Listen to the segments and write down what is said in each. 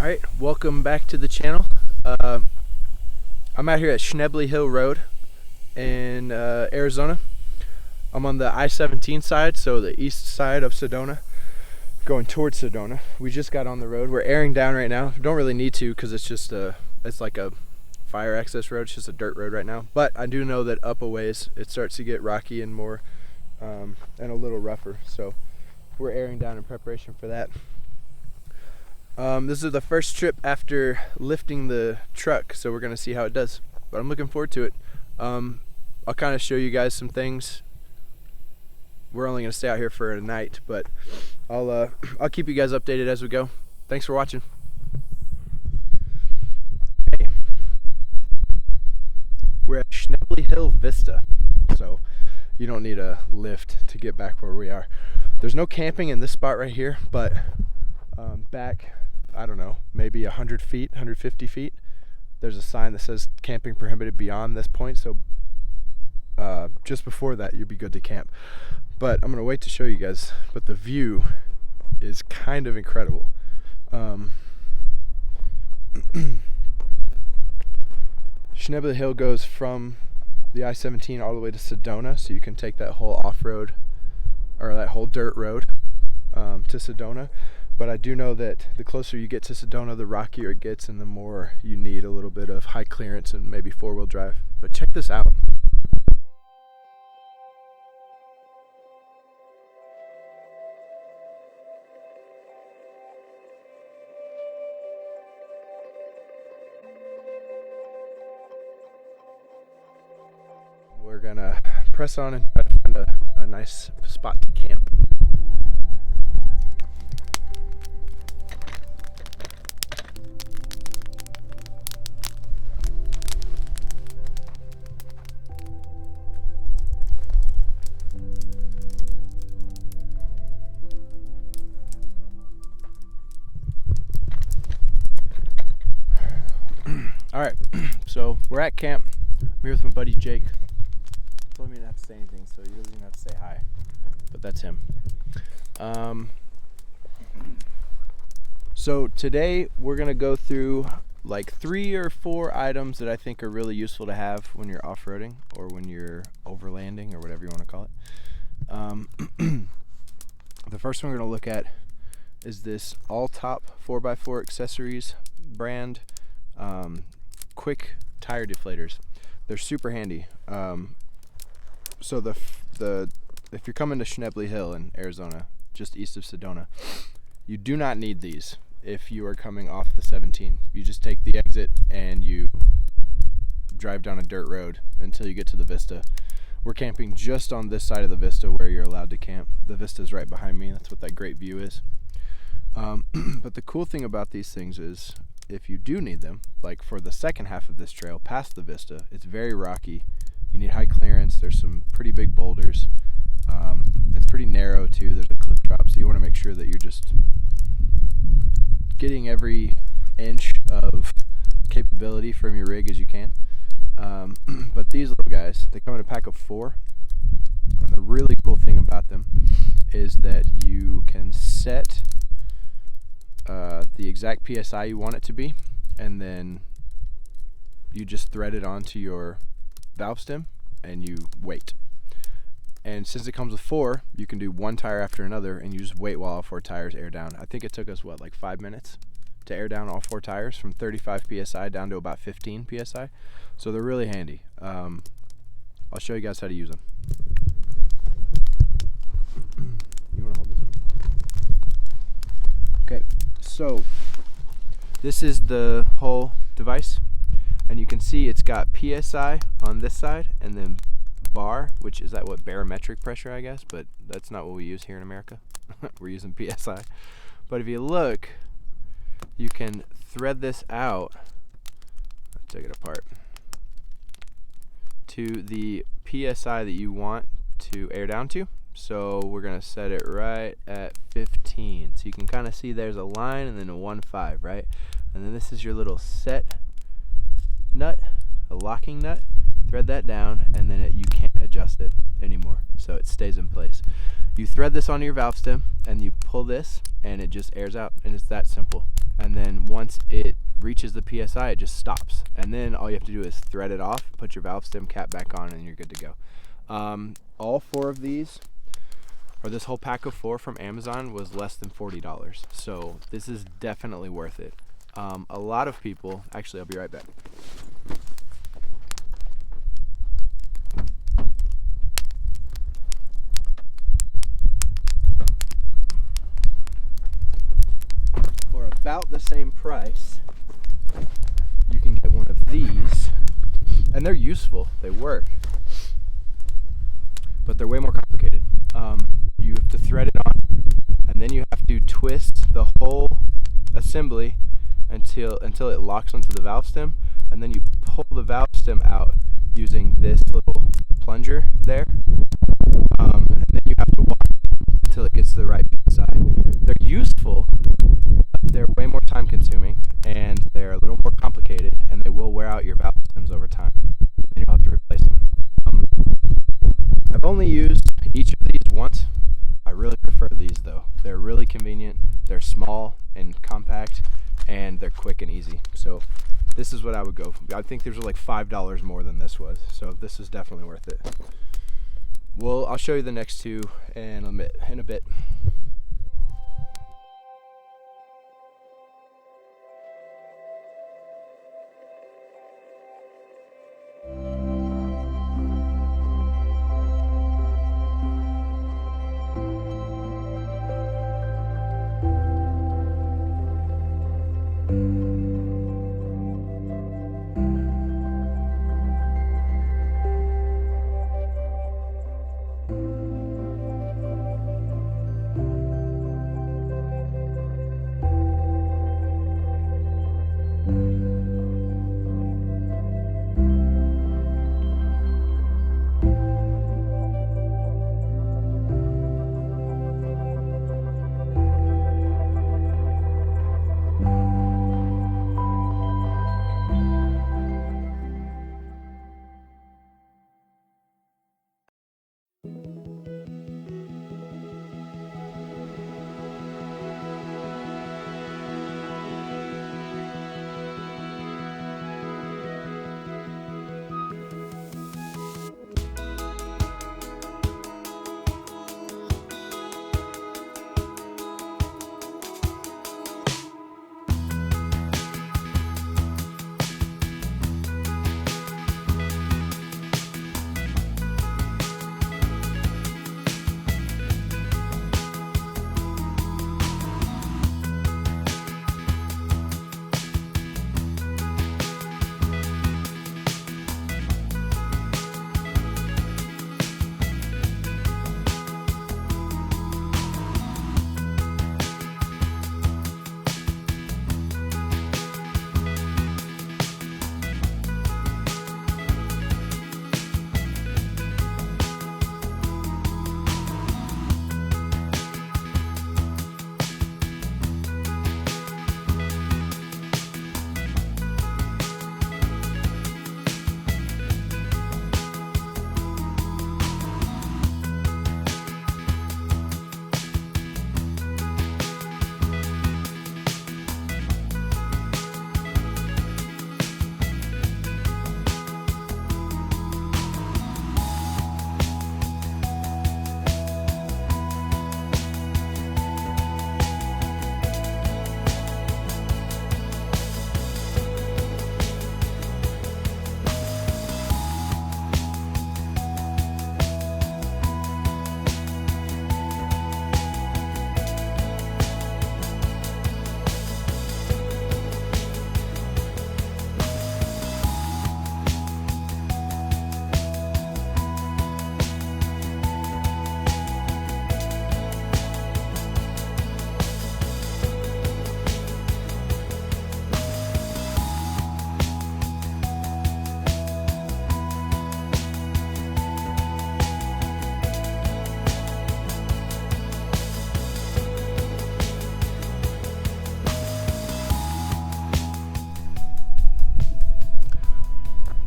Alright, welcome back to the channel. I'm out here at Schnebly Hill Road in Arizona. I'm on the I-17 side, so the east side of Sedona, going towards Sedona. We just got on the road. We're airing down right now. Don't really need to because it's just it's like a fire access road. It's just a dirt road right now. But I do know that up a ways it starts to get rocky and more and a little rougher. So we're airing down in preparation for that. This is the first trip after lifting the truck, so we're going to see how it does. But I'm looking forward to it. I'll kind of show you guys some things. We're only going to stay out here for a night, but I'll keep you guys updated as we go. Thanks for watching. Okay. We're at Schnebly Hill Vista, so you don't need a lift to get back where we are. There's no camping in this spot right here, but back, I don't know, maybe 100 feet, 150 feet, there's a sign that says camping prohibited beyond this point, so just before that you'd be good to camp. But I'm gonna wait to show you guys, but the view is kind of incredible. Schnebly Hill goes from the I-17 all the way to Sedona, so you can take that whole off-road, or that whole dirt road to Sedona. But I do know that the closer you get to Sedona, the rockier it gets and the more you need a little bit of high clearance and maybe four-wheel drive. But check this out. We're gonna press on and try to find a nice spot to camp. Alright, so we're at camp. I'm here with my buddy Jake. Told me not to have to say anything, so he doesn't even have to say hi. But that's him. So today we're going to go through like 3 or 4 items that I think are really useful to have when you're off-roading or when you're overlanding or whatever you want to call it. The first one we're going to look at is this all-top 4x4 accessories brand quick tire deflators. They're super handy. So if you're coming to Schnebly Hill in Arizona, just east of Sedona, you do not need these if you are coming off the 17. You just take the exit and you drive down a dirt road until you get to the Vista. We're camping just on this side of the Vista where you're allowed to camp. The Vista is right behind me. That's what that great view is. But the cool thing about these things is if you do need them, like for the second half of this trail past the Vista, it's very rocky. You need high clearance. There's some pretty big boulders. It's pretty narrow too. There's a cliff drop, so you want to make sure that you're just getting every inch of capability from your rig as you can. But these little guys, they come in a pack of 4. And the really cool thing about them is that you can set the exact PSI you want it to be, and then you just thread it onto your valve stem and you wait. And since it comes with 4, you can do one tire after another and you just wait while all 4 tires air down. I think it took us like 5 minutes to air down all 4 tires from 35 psi down to about 15 psi. So they're really handy. I'll show you guys how to use them. You want to hold this one? Okay, so this is the whole device, and you can see it's got PSI on this side and then bar, which is that what barometric pressure, I guess, but that's not what we use here in America. We're using PSI. But if you look, you can thread this out. Let's take it apart to the PSI that you want to air down to. So we're going to set it right at 15. So you can kind of see there's a line and then a 1.5, right? And then this is your little set nut, a locking nut. Thread that down, and then you can't adjust it anymore, so it stays in place. You thread this onto your valve stem, and you pull this, and it just airs out, and it's that simple. And then once it reaches the PSI, it just stops. And then all you have to do is thread it off, put your valve stem cap back on, and you're good to go. All 4 of these, or this whole pack of 4 from Amazon, was less than $40. So this is definitely worth it. A lot of people, actually, I'll be right back. For about the same price, you can get one of these, and they're useful, they work, but they're way more complicated. You have to thread it on, and then you have to twist the whole assembly until it locks onto the valve stem, and then you pull the valve stem out using this little plunger there, and then you have to watch until it gets to the right PSI. They're useful, they're way more time consuming, and they're a little more complicated, and they will wear out your valve stems over time, and you'll have to replace them. I've only used each of these once. I really prefer these though. They're really convenient, they're small and compact, and they're quick and easy. So this is what I would go for. I think these were like $5 more than this was, so this is definitely worth it. Well, I'll show you the next 2 in a bit.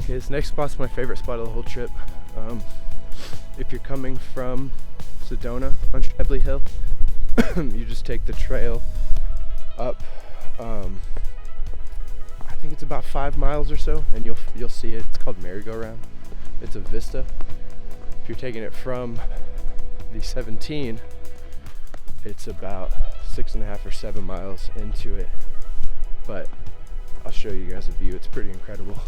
Okay, this next spot's my favorite spot of the whole trip. If you're coming from Sedona on Schnebly Hill, you just take the trail up it's about 5 miles or so, and you'll see it. It's called merry-go-round. It's a vista. If you're taking it from the 17, it's about 6.5 or 7 miles into it, but I'll show you guys a view. It's pretty incredible.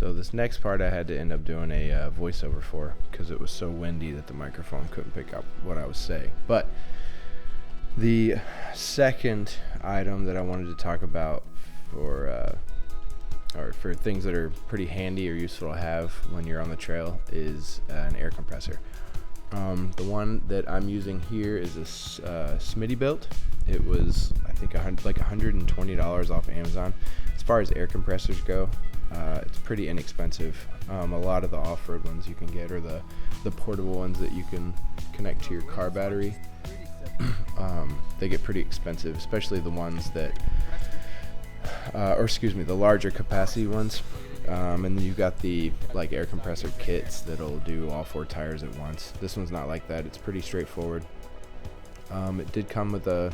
So this next part I had to end up doing a voiceover for because it was so windy that the microphone couldn't pick up what I was saying. But the second item that I wanted to talk about for things that are pretty handy or useful to have when you're on the trail is an air compressor. The one that I'm using here is a Schnebly built. It was, I think, like $120 off Amazon. As far as air compressors go, it's pretty inexpensive. A lot of the off-road ones you can get are the portable ones that you can connect to your car battery. They get pretty expensive, especially the ones that, the larger capacity ones. And then you've got the like air compressor kits that'll do all 4 tires at once. This one's not like that. It's pretty straightforward. It did come with a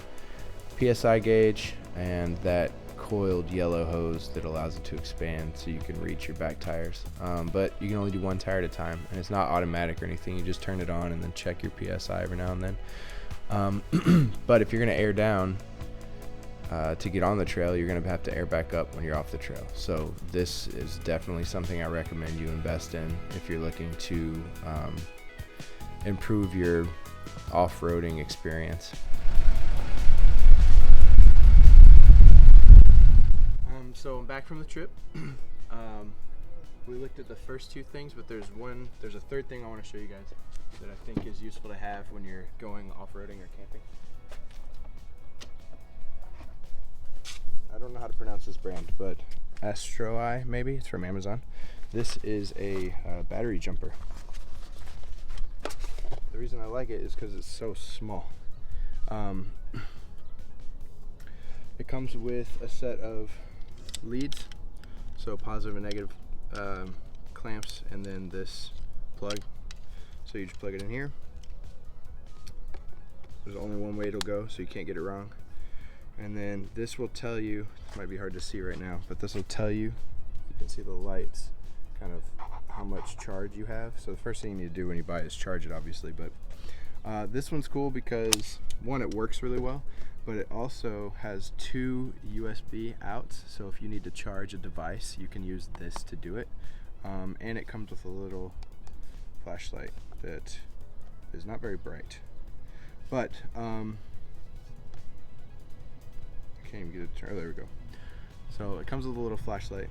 PSI gauge and that coiled yellow hose that allows it to expand so you can reach your back tires. But you can only do 1 tire at a time, and it's not automatic or anything. You just turn it on and then check your PSI every now and then. But if you're going to air down to get on the trail, you're going to have to air back up when you're off the trail. So this is definitely something I recommend you invest in if you're looking to improve your off-roading experience. So I'm back from the trip. We looked at the first 2 things, but there's a third thing I want to show you guys that I think is useful to have when you're going off-roading or camping. I don't know how to pronounce this brand, but Astroi, maybe it's from Amazon. This is a battery jumper. The reason I like it is because it's so small. It comes with a set of leads, so positive and negative clamps, and then this plug. So you just plug it in here. There's only one way it'll go, so you can't get it wrong. And then this will tell you, it might be hard to see right now, but this will tell you, you can see the lights, kind of how much charge you have. So the first thing you need to do when you buy it is charge it, obviously, but this one's cool because, one, it works really well, but it also has 2 USB outs, so if you need to charge a device, you can use this to do it. And it comes with a little flashlight that is not very bright, but can't even get it to turn. Oh, there we go. So it comes with a little flashlight.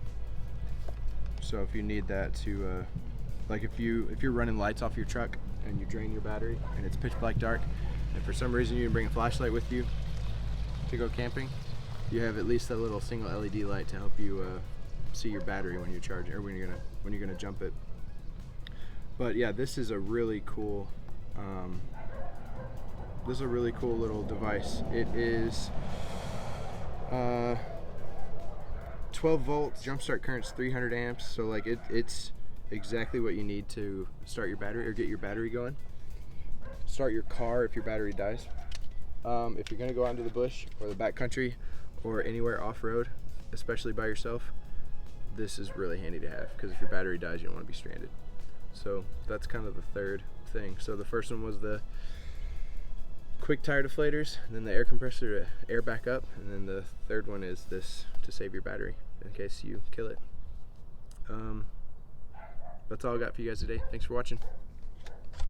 So if you need that to, like if you're running lights off your truck and you drain your battery and it's pitch black dark, and for some reason you didn't bring a flashlight with you to go camping, you have at least that little single LED light to help you see your battery when you're charging or when you're gonna jump it. But yeah, this is a really cool. This is a really cool little device. It is 12 volts, jump start current's 300 amps, so like it's exactly what you need to start your battery or get your battery going. Start your car if your battery dies. If you're gonna go out into the bush or the backcountry or anywhere off-road, especially by yourself, this is really handy to have because if your battery dies, you don't want to be stranded. So that's kind of the third thing. So the first one was the quick tire deflators, and then the air compressor to air back up, and then the third one is this to save your battery in case you kill it. That's all I got for you guys today. Thanks for watching.